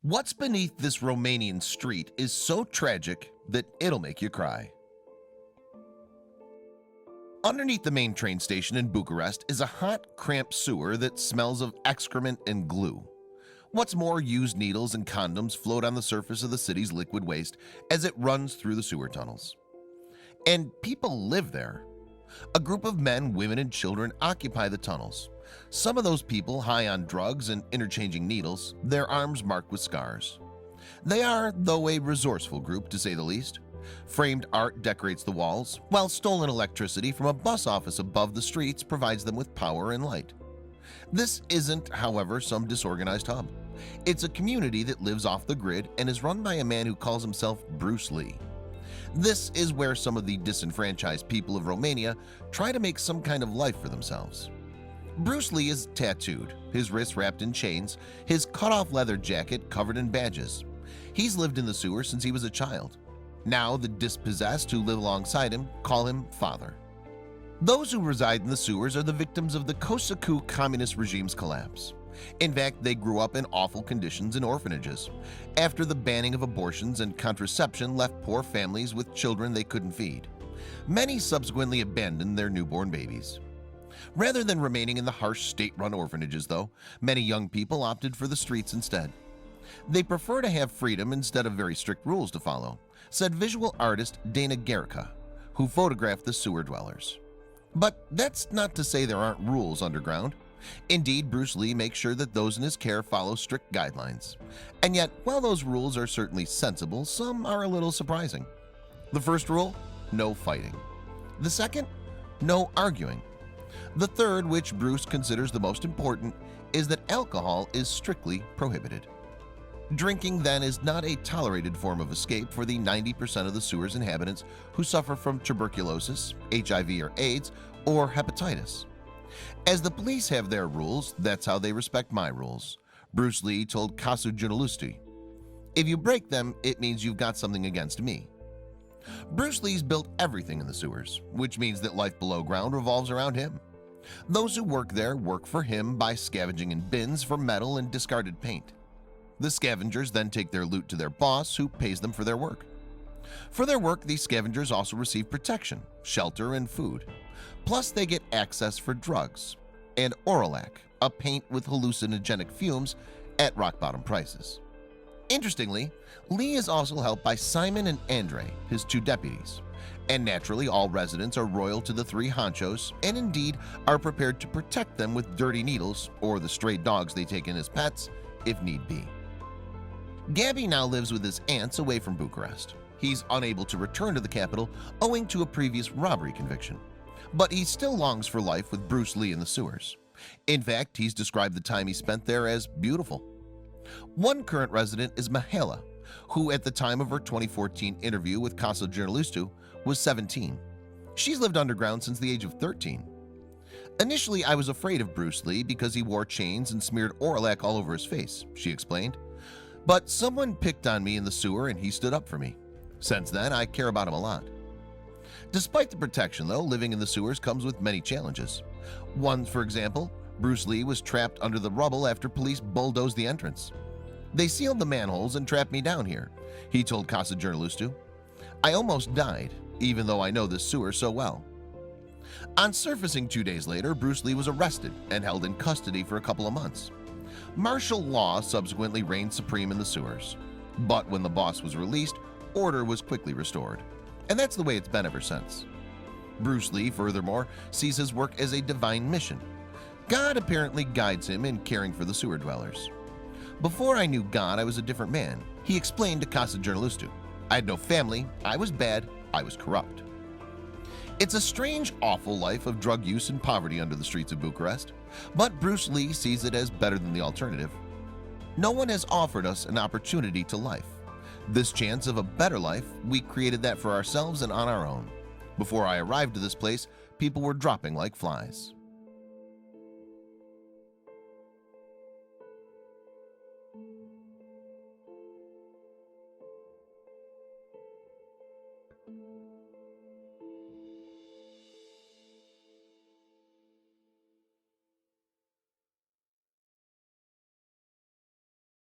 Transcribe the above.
What's beneath this Romanian street is so tragic that it'll make you cry. Underneath the main train station in Bucharest is a hot, cramped sewer that smells of excrement and glue. What's more, used needles and condoms float on the surface of the city's liquid waste as it runs through the sewer tunnels. And people live there. A group of men, women, and children occupy the tunnels. Some of those people high on drugs and interchanging needles, their arms marked with scars. They are, though, a resourceful group, to say the least. Framed art decorates the walls, while stolen electricity from a bus office above the streets provides them with power and light. This isn't, however, some disorganized hub. It's a community that lives off the grid and is run by a man who calls himself Bruce Lee. This is where some of the disenfranchised people of Romania try to make some kind of life for themselves. Bruce Lee is tattooed, his wrists wrapped in chains, his cut-off leather jacket covered in badges. He's lived in the sewer since he was a child. Now the dispossessed who live alongside him call him Father. Those who reside in the sewers are the victims of the Kosaku communist regime's collapse. In fact, they grew up in awful conditions in orphanages. After the banning of abortions and contraception left poor families with children they couldn't feed. Many subsequently abandoned their newborn babies. Rather than remaining in the harsh state-run orphanages, though, many young people opted for the streets instead. They prefer to have freedom instead of very strict rules to follow, said visual artist Dana Garrica, who photographed the sewer dwellers. But that's not to say there aren't rules underground. Indeed, Bruce Lee makes sure that those in his care follow strict guidelines. And yet, while those rules are certainly sensible, some are a little surprising. The first rule: no fighting. The second: no arguing. The third, which Bruce considers the most important, is that alcohol is strictly prohibited. Drinking, then, is not a tolerated form of escape for the 90% of the sewer's inhabitants who suffer from tuberculosis, HIV or AIDS, or hepatitis. As the police have their rules, that's how they respect my rules, Bruce Lee told Kasu Journalisti. If you break them, it means you've got something against me. Bruce Lee's built everything in the sewers, which means that life below ground revolves around him. Those who work there work for him by scavenging in bins for metal and discarded paint. The scavengers then take their loot to their boss, who pays them for their work. For their work, these scavengers also receive protection, shelter, and food. Plus, they get access for drugs and Oralac, a paint with hallucinogenic fumes, at rock-bottom prices. Interestingly, Lee is also helped by Simon and Andre, his two deputies. And naturally, all residents are loyal to the three honchos and indeed are prepared to protect them with dirty needles or the stray dogs they take in as pets if need be. Gabby now lives with his aunts away from Bucharest. He's unable to return to the capital owing to a previous robbery conviction. But he still longs for life with Bruce Lee in the sewers. In fact, he's described the time he spent there as beautiful. One current resident is Mihaela, who at the time of her 2014 interview with Casa Journalistu was 17. She's lived underground since the age of 13. Initially, I was afraid of Bruce Lee because he wore chains and smeared Oralac all over his face, she explained. But someone picked on me in the sewer and he stood up for me. Since then, I care about him a lot. Despite the protection, though, living in the sewers comes with many challenges. One, for example, Bruce Lee was trapped under the rubble after police bulldozed the entrance. They sealed the manholes and trapped me down here, he told Casa Journalistu. I almost died, even though I know this sewer so well. On surfacing 2 days later, Bruce Lee was arrested and held in custody for a couple of months. Martial law subsequently reigned supreme in the sewers. But when the boss was released, order was quickly restored. And that's the way it's been ever since. Bruce Lee, furthermore, sees his work as a divine mission. God apparently guides him in caring for the sewer dwellers. Before I knew God, I was a different man, he explained to Casa Journalistu. I had no family, I was bad, I was corrupt. It's a strange, awful life of drug use and poverty under the streets of Bucharest, but Bruce Lee sees it as better than the alternative. No one has offered us an opportunity to life. This chance of a better life, we created that for ourselves and on our own. Before I arrived to this place, people were dropping like flies.